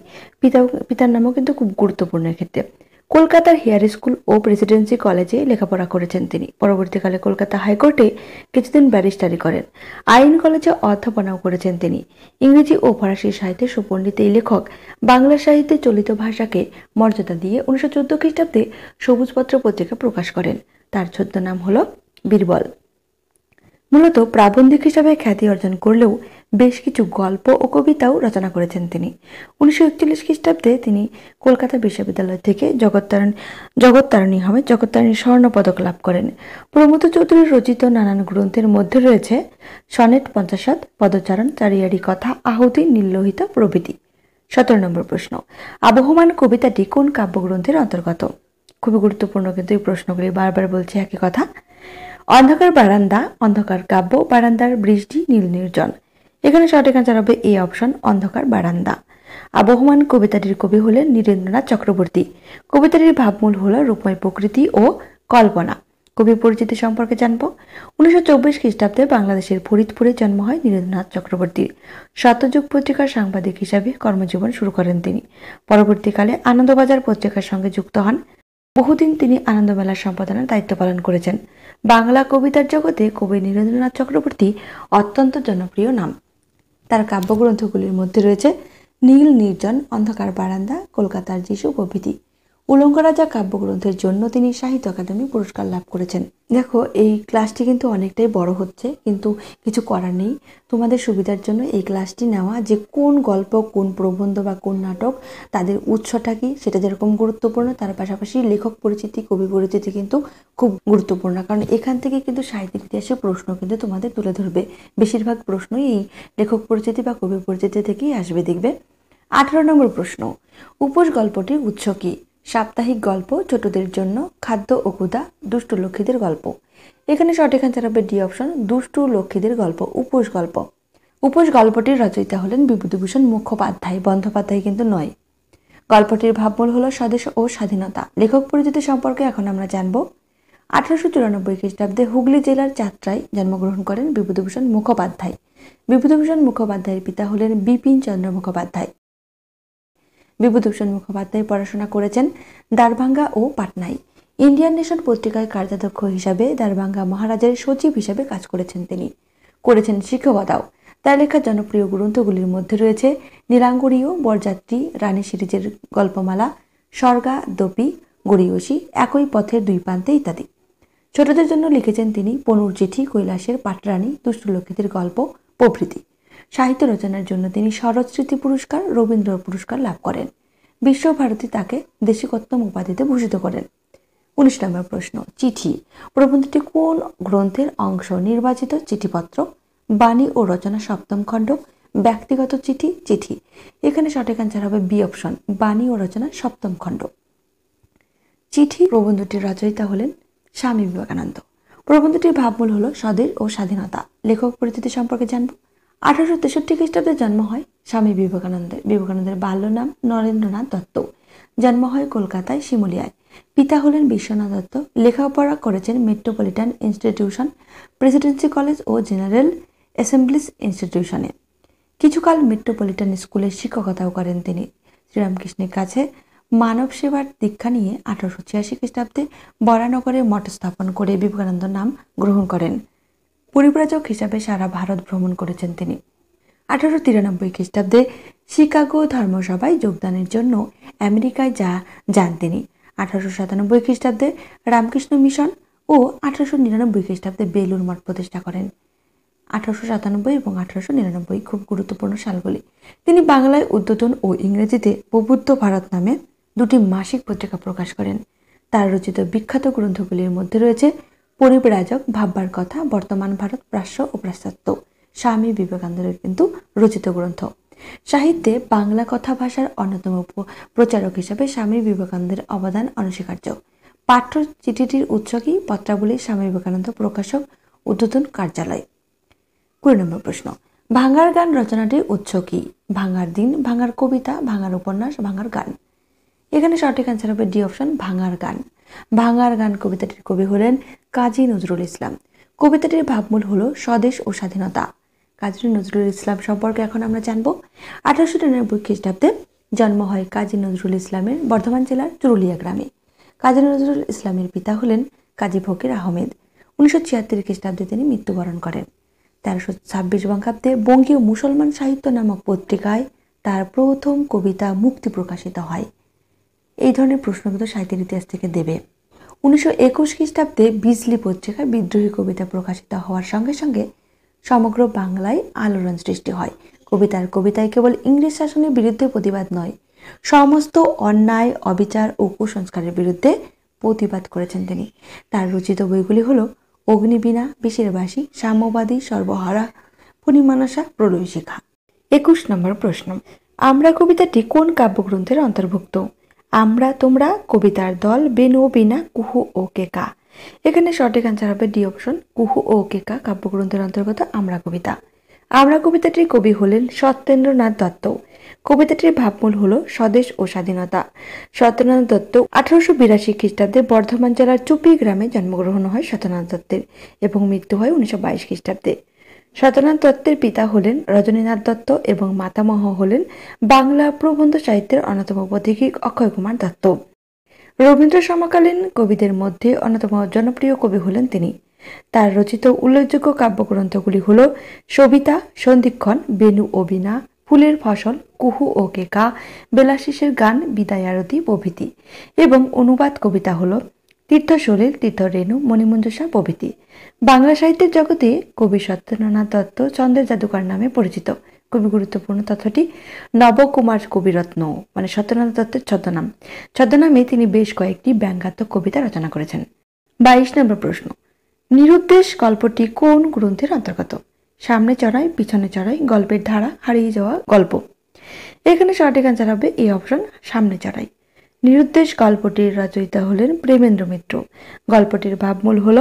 A: পিতার নামও কিন্তু খুব গুরুত্বপূর্ণ ক্ষেত্রে। কলকাতার হেয়ার স্কুল ও প্রেসিডেন্সি কলেজে লেখাপড়া করেছেন তিনি। পরবর্তীকালে কলকাতা হাইকোর্টে কিছুদিন ব্যারিস্টারি করেন। আইন কলেজে অধ্যাপনাও করেছেন তিনি। ইংরেজি ও ফরাসি সাহিত্যে সুপণ্ডিত এই লেখক বাংলা সাহিত্যে চলিত ভাষাকে মর্যাদা দিয়ে 1914 খ্রিস্টাব্দে সবুজপত্র পত্রিকা প্রকাশ করেন। তার ছদ্মনাম হল বীরবল। মূলত প্রাবন্ধিক হিসাবে খ্যাতি অর্জন করলেও বেশ কিছু গল্প ও কবিতাও রচনা করেছেন তিনি। 1941 খ্রিস্টাব্দে তিনি কলকাতা বিশ্ববিদ্যালয় থেকে জগত্তারিণী স্বর্ণ পদক লাভ করেন। প্রমথ চৌধুরীর রচিত নানান গ্রন্থের মধ্যে রয়েছে সনেট 57, পদচারণ, চারিয়ারি কথা, আহুতি, নীললোহিত প্রভৃতি। 17 নম্বর প্রশ্ন, আবহমান কবিতাটি কোন কাব্যগ্রন্থের অন্তর্গত? খুবই গুরুত্বপূর্ণ কিন্তু এই প্রশ্নগুলি, বারবার বলছি একই কথা। অন্ধকার বারান্দা, অন্ধকার কাব্য, বারান্দার বৃষ্টি, নীল নির্জন। এখানে সঠিক অ্যান্সার হবে এ অপশন, অন্ধকার বারান্দা। আবহমান কবিতাটির কবি হলেন নীরেন্দ্রনাথ চক্রবর্তী। কবিতাটির ভাবমূল হল রূপময় প্রকৃতি ও কল্পনা। কবি পরিচিতি সম্পর্কে জানব। 1924 খ্রিস্টাব্দে বাংলাদেশের ফরিদপুরে জন্ম হয় নীরেন্দ্রনাথ চক্রবর্তীর। সত্যযুগ পত্রিকার সাংবাদিক হিসাবে কর্মজীবন শুরু করেন তিনি। পরবর্তীকালে আনন্দবাজার পত্রিকার সঙ্গে যুক্ত হন। বহুদিন তিনি আনন্দমেলার সম্পাদনার দায়িত্ব পালন করেছেন। বাংলা কবিতার জগতে কবি নীরেন্দ্রনাথ চক্রবর্তী অত্যন্ত জনপ্রিয় নাম। তার কাব্যগ্রন্থগুলির মধ্যে রয়েছে নীল নির্জন, অন্ধকার বারান্দা, কলকাতার যিশু প্রভৃতি। উলঙ্গ রাজা কাব্যগ্রন্থের জন্য তিনি সাহিত্য একাডেমি পুরস্কার লাভ করেছেন। দেখো, এই ক্লাসটি কিন্তু অনেকটাই বড় হচ্ছে, কিন্তু কিছু করার নেই। তোমাদের সুবিধার জন্য এই ক্লাসটি নেওয়া, যে কোন গল্প, কোন প্রবন্ধ বা কোন নাটক, তাদের উৎসটা কি সেটা যেরকম গুরুত্বপূর্ণ, তার পাশাপাশি লেখক পরিচিতি, কবি পরিচিতি কিন্তু খুব গুরুত্বপূর্ণ। কারণ এখান থেকে কিন্তু সাহিত্যিক ইতিহাসে প্রশ্ন কিন্তু তোমাদের তুলে ধরবে। বেশিরভাগ প্রশ্নই এই লেখক পরিচিতি বা কবি পরিচিতি থেকেই আসবে, দেখবে। 18 নম্বর প্রশ্ন, উপোস গল্পটির উৎস কি? সাপ্তাহিক গল্প, ছোটদের জন্য, খাদ্য ও ক্ষুধা, দুষ্টু লক্ষ্মীদের গল্প। এখানে সঠিক অ্যান্সার হবে ডি অপশন, দুষ্টু লক্ষ্মীদের গল্প, উপোস গল্প। উপোস গল্পটির রচয়িতা হলেন বিভূতিভূষণ মুখোপাধ্যায়, বন্দ্যোপাধ্যায় কিন্তু নয়। গল্পটির ভাবমূল হলো স্বদেশ ও স্বাধীনতা। লেখক পরিচিতি সম্পর্কে এখন আমরা জানব। 1894 খ্রিস্টাব্দে হুগলি জেলার চাতরায় জন্মগ্রহণ করেন বিভূতিভূষণ মুখোপাধ্যায়। বিভূতিভূষণ মুখোপাধ্যায়ের পিতা হলেন বিপিন চন্দ্র মুখোপাধ্যায়। বিভূতিভূষণ মুখোপাধ্যায় পড়াশোনা করেছেন দারভাঙ্গা ও পাটনায়। ইন্ডিয়ান নেশন পত্রিকায় কার্যাধ্যক্ষ হিসাবে দারভাঙ্গা মহারাজের সচিব হিসাবে কাজ করেছেন তিনি। করেছেন শিক্ষকতাও। তার লেখা জনপ্রিয় গ্রন্থগুলির মধ্যে রয়েছে নীলাঙ্গরীয়, বরযাত্রী, রানী সিরিজের গল্পমালা, স্বর্গা, দপি, গড়িয়সী, একই পথের দুই প্রান্তে ইত্যাদি। ছোটদের জন্য লিখেছেন তিনি পনুর চিঠি, কৈলাসের পাটরানী, দুষ্টু লক্ষ্মীদের গল্প প্রভৃতি। সাহিত্য রচনার জন্য তিনি শরৎ স্মৃতি পুরস্কার, রবীন্দ্র পুরস্কার লাভ করেন। বিশ্বভারতী তাকে দেশিকোত্তম উপাধিতে ভূষিত করেন। 19 নম্বর প্রশ্ন, চিঠি প্রবন্ধটি কোন গ্রন্থের অংশ? নির্বাচিত চিঠিপত্র, বাণী ও রচনা 7ম খণ্ড, ব্যক্তিগত চিঠি, চিঠি। এখানে সঠিক অ্যান্সার হবে বি অপশন, বাণী ও রচনা 7ম খণ্ড। চিঠি প্রবন্ধটির রচয়িতা হলেন স্বামী বিবেকানন্দ। প্রবন্ধটির ভাবমূল হলো স্বদেশ ও স্বাধীনতা। লেখক পরিচিতি সম্পর্কে জানব। 1863 খ্রিস্টাব্দে জন্ম হয় স্বামী বিবেকানন্দের। বিবেকানন্দের বাল্য নাম নরেন্দ্রনাথ দত্ত। জন্ম হয় কলকাতায় শিমুলিয়ায়। পিতা হলেন বিশ্বনাথ দত্ত। লেখাপড়া করেছেন মেট্রোপলিটন ইনস্টিটিউশন, প্রেসিডেন্সি কলেজ ও জেনারেল অ্যাসেম্বলিজ ইনস্টিটিউশনে। কিছুকাল মেট্রোপলিটন স্কুলে শিক্ষকতাও করেন তিনি। শ্রীরামকৃষ্ণের কাছে মানব সেবার দীক্ষা নিয়ে 1886 খ্রিস্টাব্দে বরানগরে মঠ স্থাপন করে বিবেকানন্দ নাম গ্রহণ করেন। পরিব্রাজক হিসাবে সারা ভারত ভ্রমণ করেছেন তিনি। 1893 খ্রিস্টাব্দে শিকাগো ধর্মসভায় যোগদানের জন্য আমেরিকায় যান তিনি। 1897 খ্রিস্টাব্দে রামকৃষ্ণ মিশন ও 1899 খ্রিস্টাব্দে বেলুর মঠ প্রতিষ্ঠা করেন। 1897 এবং 1899 খুব গুরুত্বপূর্ণ সালগুলি। তিনি বাংলায় উদ্বোধন ও ইংরেজিতে প্রবুদ্ধ ভারত নামে দুটি মাসিক পত্রিকা প্রকাশ করেন। তার রচিত বিখ্যাত গ্রন্থগুলির মধ্যে রয়েছে পরিব্রাজক, ভাববার কথা, বর্তমান ভারত, প্রাচ্য ও পাশ্চাত্য, স্বামী বিবেকানন্দের কিন্তু রচিত গ্রন্থ। সাহিত্যে বাংলা কথা ভাষার অন্যতম প্রচারক হিসেবে স্বামী বিবেকানন্দের অবদান অনস্বীকার্য। পাঠ্য চিঠিটির উৎস কি? পত্রাবলী, স্বামী বিবেকানন্দ, প্রকাশক, উদ্বোধন কার্যালয়। 20 নম্বর প্রশ্ন, ভাঙার গান রচনাটির উৎস কি? ভাঙার দিন, ভাঙার কবিতা, ভাঙার উপন্যাস, ভাঙার গান। এখানে সঠিক অ্যান্সার হবে ডি অপশন, ভাঙার গান। ভাঙার গান কবিতাটির কবি হলেন কাজী নজরুল ইসলাম। কবিতাটির ভাবমূল হলো স্বদেশ ও স্বাধীনতা। কাজী নজরুল ইসলাম সম্পর্কে এখন আমরা জানবো। 1899 খ্রিস্টাব্দে জন্ম হয় কাজী নজরুল ইসলামের বর্ধমান জেলার চুরুলিয়া গ্রামে। কাজী নজরুল ইসলামের পিতা হলেন কাজী ফকির আহমেদ। 1976 খ্রিস্টাব্দে তিনি মৃত্যুবরণ করেন। 1326 বঙ্গাব্দে বঙ্গীয় মুসলমান সাহিত্য নামক পত্রিকায় তার প্রথম কবিতা মুক্তি প্রকাশিত হয়। এই ধরনের প্রশ্ন কিন্তু সাহিত্যের ইতিহাস থেকে দেবে। 1921 খ্রিস্টাব্দে বিজলি পত্রিকায় বিদ্রোহী কবিতা প্রকাশিত হওয়ার সঙ্গে সঙ্গে সমগ্র বাংলায় আলোড়ন সৃষ্টি হয়। কবিতায় কেবল ইংরেজ শাসনের বিরুদ্ধে প্রতিবাদ নয়, সমস্ত অন্যায়, অবিচার ও কুসংস্কারের বিরুদ্ধে প্রতিবাদ করেছেন তিনি। তার রচিত বইগুলি হলো অগ্নিবীণা, বিষের বাসী, সাম্যবাদী, সর্বহারা, পূর্ণিমানসা, প্রলয় শিখা। 21 নম্বর প্রশ্ন, আমরা কবিতাটি কোন কাব্যগ্রন্থের অন্তর্ভুক্ত? আমরা তোমরা, কবিতার দল, বেনু ও বিনা, কুহু ও কেকা। এখানে সঠিক অ্যান্সার হবে ডি অপশন, কুহু ও কেকা কাব্যগ্রন্থের অন্তর্গত আমরা কবিতা। আমরা কবিতাটির কবি হলেন সত্যেন্দ্রনাথ দত্ত। কবিতাটির ভাবমূল হলো স্বদেশ ও স্বাধীনতা। সত্যেন্দ্রনাথ দত্ত 1882 খ্রিস্টাব্দে বর্ধমান জেলার চুপি গ্রামে জন্মগ্রহণ হয় সত্যেন্দ্রনাথ দত্তের এবং মৃত্যু হয় 1922 খ্রিস্টাব্দে। সত্যেন্দ্রনাথ দত্তের পিতা হলেন রজনীনাথ দত্ত এবং মাতামহ হলেন বাংলা প্রবন্ধ সাহিত্যের অন্যতম পথিকৃৎ অক্ষয় কুমার দত্ত। রবীন্দ্র সমকালীন কবিদের মধ্যে অন্যতম জনপ্রিয় কবি হলেন তিনি। তার রচিত উল্লেখযোগ্য কাব্যগ্রন্থগুলি হল সবিতা, সন্ধিক্ষণ, বেনু ও বীণা, ফুলের ফসল, কুহু ও কেকা, বেলাশিসের গান, বিদায় আরতি প্রভৃতি এবং অনুবাদ কবিতা হল তীর্থসলিল, তীর্থরেণু, মণিমঞ্জুষা প্রভৃতি। বাংলা সাহিত্যের জগতে কবি সত্যেন্দ্রনাথ দত্ত চন্দ্রের জাদুকর নামে পরিচিত। খুবই গুরুত্বপূর্ণ তথ্যটি। নবকুমার কবিরত্ন মানে সত্যেন্দ্রনাথ দত্তের ছদ্মনাম। ছদ্মনামে তিনি বেশ কয়েকটি ব্যঙ্গাত্মক কবিতা রচনা করেছেন। 22 নম্বর প্রশ্ন, নিরুদ্দেশ গল্পটি কোন গ্রন্থের অন্তর্গত? সামনে চড়াই, পিছনে চড়াই, গল্পের ধারা, হারিয়ে যাওয়া গল্প। এখানে সঠিক অ্যান্সার হবে এই অপশন, সামনে চড়াই। নিরুদ্দেশ গল্পটির রচয়িতা হলেন প্রেমেন্দ্র মিত্র। গল্পটির ভাবমূল হল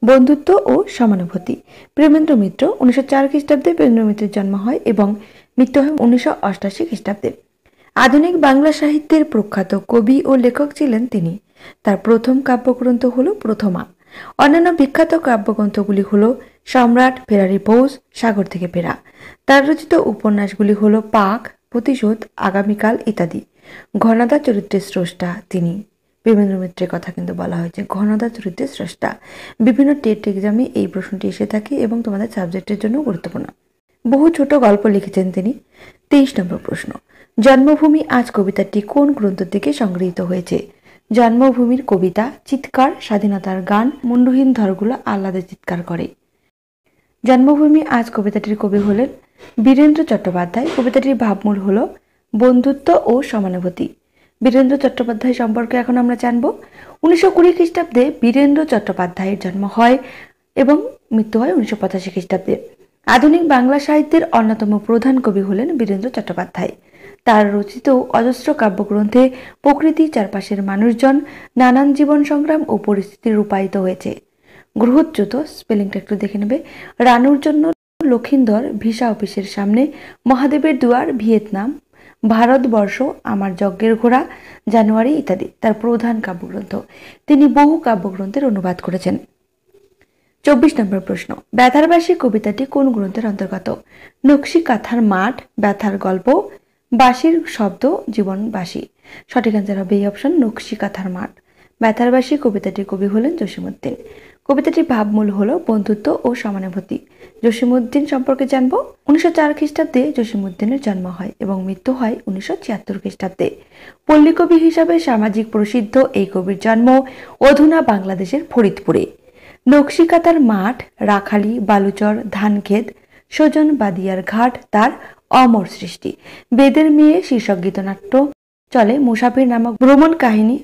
A: বন্ধুত্ব ও সমানুভূতি। প্রেমেন্দ্র মিত্র 1904 খ্রিস্টাব্দে প্রেমেন্দ্র মিত্রের জন্ম হয় এবং মৃত্যু হয় 1988 খ্রিস্টাব্দে। আধুনিক বাংলা সাহিত্যের প্রখ্যাত কবি ও লেখক ছিলেন তিনি। তার প্রথম কাব্যগ্রন্থ হল প্রথমা। অন্যান্য বিখ্যাত কাব্যগ্রন্থগুলি হল সম্রাট, ফেরারি পৌষ, সাগর থেকে ফেরা। তার রচিত উপন্যাসগুলি হল পাক, প্রতিশোধ, আগামীকাল ইত্যাদি। ঘনাদা চরিত্রের স্রষ্টা তিনি। প্রেমেন্দ্র মিত্রের কথা কিন্তু বলা হয়েছে ঘনাদা চরিত্রের স্রষ্টা। বিভিন্ন টেট এক্সামে এই প্রশ্নটি এসে থাকে এবং তোমাদের সাবজেক্টের জন্য গুরুত্বপূর্ণ। বহু ছোট গল্প লিখেছেন তিনি। 23 নম্বর প্রশ্ন, জন্মভূমি আজ কবিতাটি কোন গ্রন্থ থেকে সংগৃহীত হয়েছে? জন্মভূমির কবিতা, চিৎকার, স্বাধীনতার গান, মুন্ডুহীন ধরগুলো আহ্লাদে চিৎকার করে। জন্মভূমি আজ কবিতাটির কবি হলেন বীরেন্দ্র চট্টোপাধ্যায়। কবিতাটির ভাবমূল হল বন্ধুত্ব ও সমানুভূতি। বীরেন্দ্র চট্টোপাধ্যায় সম্পর্কে এখন আমরা জানব। 1920 খ্রিস্টাব্দে বীরেন্দ্র চট্টোপাধ্যায়ের জন্ম হয় এবং মৃত্যু হয় 1985 খ্রিস্টাব্দে। আধুনিক বাংলা সাহিত্যের অন্যতম প্রধান কবি হলেন বীরেন্দ্র চট্টোপাধ্যায়। তার রচিত অজস্র কাব্যগ্রন্থে প্রকৃতি, চারপাশের মানুষজন, নানান জীবন সংগ্রাম ও পরিস্থিতি রূপায়িত হয়েছে। গ্রহচ্যুত, স্পেলিংটা একটু দেখে নেবে, রানুর জন্য লক্ষিন্দর, ভিসা অফিসের সামনে, মহাদেবের দুয়ার, ভিয়েতনাম, ভারতবর্ষ, আমার যজ্ঞের ঘোড়া, জানুয়ারি ইত্যাদি তার প্রধান কাব্যগ্রন্থ। তিনি বহু কাব্যগ্রন্থের অনুবাদ করেছেন। 24 নম্বর প্রশ্ন, ব্যথারবাসী কবিতাটি কোন গ্রন্থের অন্তর্গত? নকশি কাঁথার মাঠ, ব্যথার গল্প, বাঁশির শব্দ, জীবনবাসী। সঠিক অ্যান্সার হবে এই অপশন, নকশি কাঁথার মাঠ। ব্যথারবাসী কবিতাটির কবি হলেন জসীমউদ্দিন। কবিতাটির ভাবমূল হলো বন্ধুত্ব ও সমানুভূতি। জসীমউদ্দিন সম্পর্কে জানবো। 1904 খ্রিস্টাব্দে জসীমউদ্দিনের জন্ম হয় এবং মৃত্যু হয় 1976 খ্রিস্টাব্দে। পল্লীকবি হিসাবে সামাজিক প্রসিদ্ধ এই কবির জন্ম অধুনা বাংলাদেশের ফরিদপুরে। নকশিকাতার মাঠ, রাখালি, বালুচর, ধানক্ষেত, সজন বাদিয়ার ঘাট তার অমর সৃষ্টি। বেদের মেয়ে শীর্ষক গীতনাট্য চলে। মুসাফির নামক ভ্রমণ কাহিনী।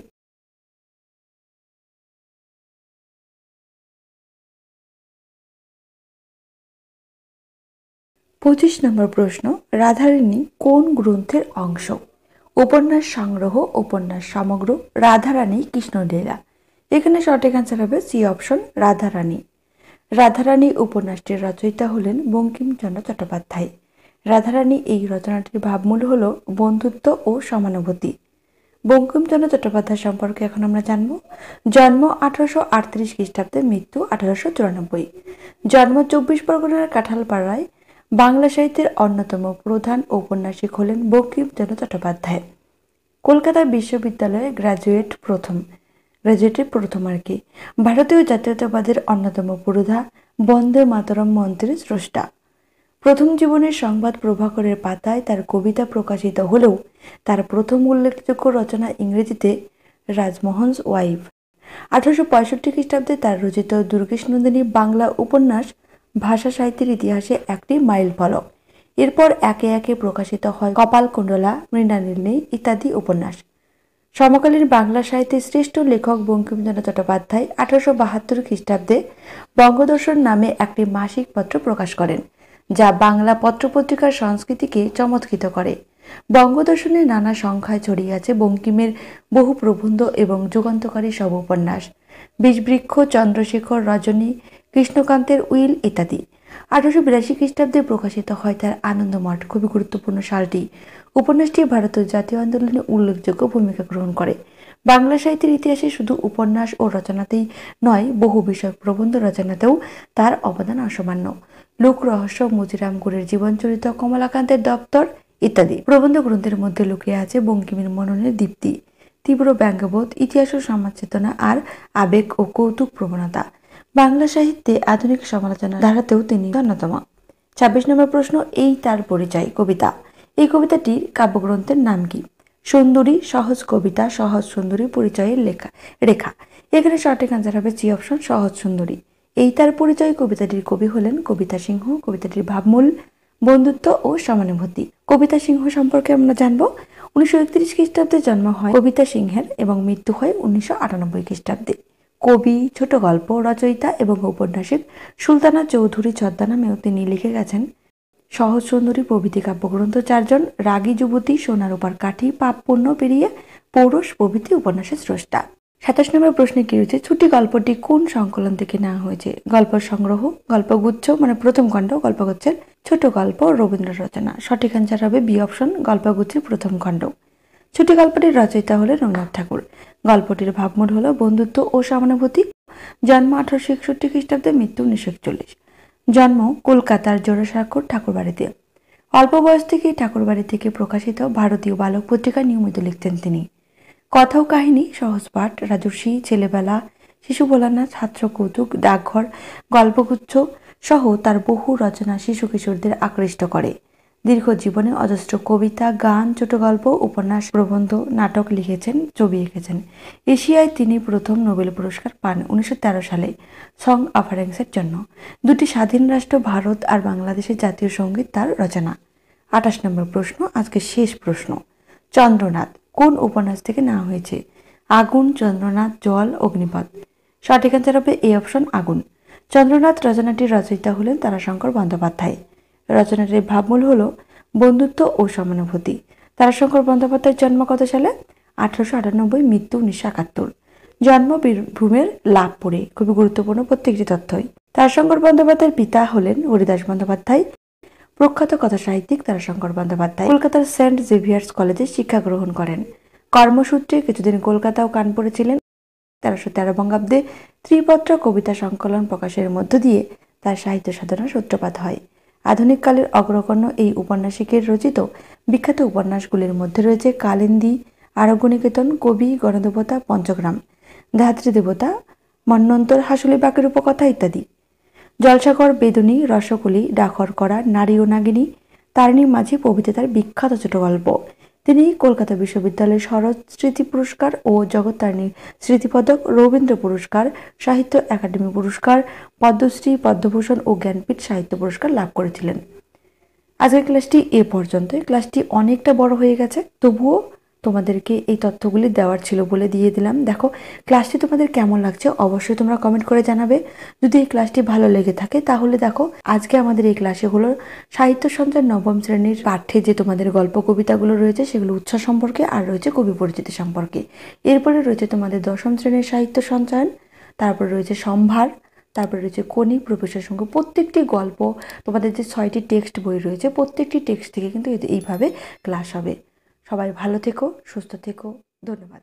A: পঁচিশ নম্বর প্রশ্ন, রাধারানী কোন গ্রন্থের অংশ? উপন্যাস সংগ্রহ, উপন্যাস সমগ্র, রাধারানী কৃষ্ণলীলা। এখানে সঠিক অ্যান্সার হবে সি অপশন, রাধারানী। রাধারানী উপন্যাসটির রচয়িতা হলেন বঙ্কিমচন্দ্র চট্টোপাধ্যায়। রাধারানী এই রচনাটির ভাবমূল হল বন্ধুত্ব ও সমানুভূতি। বঙ্কিমচন্দ্র চট্টোপাধ্যায় সম্পর্কে এখন আমরা জানব। জন্ম 1838 খ্রিস্টাব্দে, মৃত্যু 1894। জন্ম 24 পরগনার কাঁঠালপাড়ায়। বাংলা সাহিত্যের অন্যতম প্রধান ঔপন্যাসিক হলেন বঙ্কিমচন্দ্র চট্টোপাধ্যায়। কলকাতা বিশ্ববিদ্যালয়ে গ্রাজুয়েটের প্রথম আর কি। ভারতীয় জাতীয়তাবাদের অন্যতম পুরোধা, বন্দে মাতরম মন্ত্রের স্রষ্টা। প্রথম জীবনের সংবাদ প্রভাকরের পাতায় তার কবিতা প্রকাশিত হলেও তার প্রথম উল্লেখযোগ্য রচনা ইংরেজিতে রাজমোহনস ওয়াইফ। 1865 খ্রিস্টাব্দে তার রচিত দুর্গেশনন্দিনী বাংলা উপন্যাস ভাষা সাহিত্যের ইতিহাসে একটি মাইল ফলক। এরপর একে একে প্রকাশিত হয় কপালকুণ্ডলা, মৃণালিনী ইত্যাদি উপন্যাস। সমকালীন বাংলা সাহিত্যের শ্রেষ্ঠ লেখক বঙ্কিমচন্দ্র চট্টোপাধ্যায় 1872 খ্রিস্টাব্দে বঙ্গদর্শন নামে একটি মাসিক পত্র প্রকাশ করেন, যা বাংলা পত্রপত্রিকার সংস্কৃতিকে চমৎকৃত করে। বঙ্গদর্শনের নানা সংখ্যায় ছড়িয়ে আছে বঙ্কিমের বহু প্রবন্ধ এবং যুগান্তকারী সব উপন্যাস। বিষবৃক্ষ, চন্দ্রশেখর, রজনী, কৃষ্ণকান্তের উইল ইত্যাদি। 1882 খ্রিস্টাব্দে প্রকাশিত হয় তার আনন্দমঠ, খুবই গুরুত্বপূর্ণ সালটি। উপন্যাসটি ভারতের জাতীয় আন্দোলনে উল্লেখযোগ্য ভূমিকা গ্রহণ করে। বাংলা সাহিত্যের ইতিহাসে শুধু উপন্যাস ও রচনাতেই নয়, বহু বিষয়ক প্রবন্ধ রচনাতেও তার অবদান অসামান্য। লোক রহস্য, মুজিরাম গুরের জীবনচরিত, কমলাকান্তের দপ্তর ইত্যাদি প্রবন্ধ গ্রন্থের মধ্যে লুকিয়ে আছে বঙ্কিমের মননের দীপ্তি, তীব্র ব্যঙ্গবোধ, ইতিহাস ও সমাজ চেতনা আর আবেগ ও কৌতুক প্রবণতা। বাংলা সাহিত্যে আধুনিক সমালোচনা ধারাতেও তিনি অন্যতম। 26 নম্বর প্রশ্ন, এই তার পরিচয় কবিতা। এই কবিতাটির কাব্যগ্রন্থের নাম কি? সুন্দরী, সহজ কবিতা, সহজ সুন্দরী পরিচয়ের রেখা। এখানে সঠিক আনসার হবে সি অপশন, সহজ সুন্দরী। এই তার পরিচয় কবিতাটির কবি হলেন কবিতা সিংহ। কবিতাটির ভাবমূল বন্ধুত্ব ও সমানুভূতি। কবিতা সিংহ সম্পর্কে আমরা জানবো। 1931 খ্রিস্টাব্দে জন্ম হয় কবিতা সিংহের এবং মৃত্যু হয় 1998 খ্রিস্টাব্দে। কবি, ছোট গল্প রচয়িতা এবং ঔপন্যাসিক সুলতানা চৌধুরী ছদ্মনামেও তিনি লিখে গেছেন সহজ সুন্দরী প্রভৃতি কাব্যগ্রন্থ, 4জন, রাগী যুবতী, সোনার উপর কাঠি, পাপ পুণ্য পেরিয়ে, পৌরষ প্রভৃতি উপন্যাসের স্রষ্টা। 27 নম্বর প্রশ্নে কি রয়েছে? ছুটি গল্পটি কোন সংকলন থেকে নেওয়া হয়েছে? গল্প সংগ্রহ, গল্পগুচ্ছ মানে প্রথম খণ্ড গল্পগুচ্ছের, ছোট গল্প, রবীন্দ্র রচনা। সঠিক অ্যান্সার হবে বি অপশন, গল্পগুচ্ছের প্রথম খণ্ড। ছুটি গল্পটির রচয়িতা হলেন রবীন্দ্রনাথ ঠাকুর। গল্পটির ভাবমূল হল বন্ধুত্ব ও সমানুভূতি। জন্ম 1861 খ্রিস্টাব্দে, মৃত্যু 1941। জন্ম কলকাতার জোড়াসাঁকোর ঠাকুরবাড়িতে। অল্প বয়স থেকেই ঠাকুরবাড়ি থেকে প্রকাশিত ভারতীয় বালক পত্রিকা নিয়মিত লিখতেন তিনি। কথা ও কাহিনী, সহজ পাঠ, রাজর্ষি, ছেলেবেলা, শিশু ভোলানাথ, ছাত্র কৌতুক, ডাকঘর, গল্পগুচ্ছ সহ তার বহু রচনা শিশু কিশোরদের আকৃষ্ট করে। দীর্ঘ জীবনে অজস্র কবিতা, গান, ছোট গল্প, উপন্যাস, প্রবন্ধ, নাটক লিখেছেন, ছবি এঁকেছেন। এশিয়ায় তিনি প্রথম নোবেল পুরস্কার পান 1913 সালে সং অফারেন্সের জন্য। দুটি স্বাধীন রাষ্ট্র ভারত আর বাংলাদেশের জাতীয় সঙ্গীত তার রচনা। 28 নম্বর প্রশ্ন, আজকে শেষ প্রশ্ন। চন্দ্রনাথ কোন উপন্যাস থেকে নেওয়া হয়েছে? আগুন, চন্দ্রনাথ, জল, অগ্নিপথ। সঠিক অ্যান্সার হবে এ অপশন, আগুন। চন্দ্রনাথ রচনাটির রচয়িতা হলেন তারাশঙ্কর বন্দ্যোপাধ্যায়। রচনাটির ভাবমূল হল বন্ধুত্ব ও সমানুভূতি। তারাশঙ্কর বন্দ্যোপাধ্যায়ের জন্ম কত সালে? 1898, মৃত্যু 1971। জন্ম বীরভূমের লাভপুরে। খুবই গুরুত্বপূর্ণ প্রত্যেকটি তথ্যই। তারাশঙ্কর বন্দ্যোপাধ্যায়ের পিতা হলেন হরিদাস বন্দ্যোপাধ্যায়। প্রখ্যাত কথা সাহিত্যিক তারাশঙ্কর বন্দ্যোপাধ্যায় কলকাতার সেন্ট জেভিয়ার্স কলেজে শিক্ষা গ্রহণ করেন। কর্মসূত্রে কিছুদিন কলকাতা ও কানপুরে ছিলেন। 1313 বঙ্গাব্দে ত্রিপত্র কবিতা সংকলন প্রকাশের মধ্য দিয়ে তার সাহিত্য সাধনার সূত্রপাত হয়। আধুনিক কালের অগ্রগণ্য এই উপন্যাসিকের রচিত বিখ্যাত উপন্যাসগুলির মধ্যে রয়েছে কালিন্দী, আরোগ্যনিকেতন, কবি, গণদেবতা, পঞ্চগ্রাম, ধাত্রী দেবতা, মন্বন্তর, হাসুলি বাকের উপকথা ইত্যাদি। জলসাঘর, বেদনী, রসকলি, ডাকর করা, নারী ও নাগিনী, তারিণী মাঝি প্রভৃতি তার বিখ্যাত ছোট গল্প। তিনি কলকাতা বিশ্ববিদ্যালয়ের শরৎ স্মৃতি পুরস্কার ও জগত্তারিণী স্মৃতিপদক, রবীন্দ্র পুরস্কার, সাহিত্য একাডেমি পুরস্কার, পদ্মশ্রী, পদ্মভূষণ ও জ্ঞানপীঠ সাহিত্য পুরস্কার লাভ করেছিলেন। আজকের ক্লাসটি এ পর্যন্তই। ক্লাসটি অনেকটা বড় হয়ে গেছে, তবুও তোমাদেরকে এই তথ্যগুলি দেওয়ার ছিল বলে দিয়ে দিলাম। দেখো ক্লাসটি তোমাদের কেমন লাগছে অবশ্যই তোমরা কমেন্ট করে জানাবে। যদি এই ক্লাসটি ভালো লেগে থাকে তাহলে দেখো আজকে আমাদের এই ক্লাসে হলো সাহিত্য সঞ্চয় নবম শ্রেণীর পাঠ্যে যে তোমাদের গল্প কবিতাগুলো রয়েছে সেগুলো উৎস সম্পর্কে, আর রয়েছে কবি পরিচিতি সম্পর্কে। এরপরে রয়েছে তোমাদের দশম শ্রেণীর সাহিত্য সঞ্চয়ন, তারপরে রয়েছে সম্ভার, তারপরে রয়েছে কণি, প্রফেসর সঙ্গ। প্রত্যেকটি গল্প তোমাদের যে 6টি টেক্সট বই রয়েছে প্রত্যেকটি টেক্সট থেকে কিন্তু এইভাবে ক্লাস হবে। সবাই ভালো থেকো, সুস্থ থেকো, ধন্যবাদ।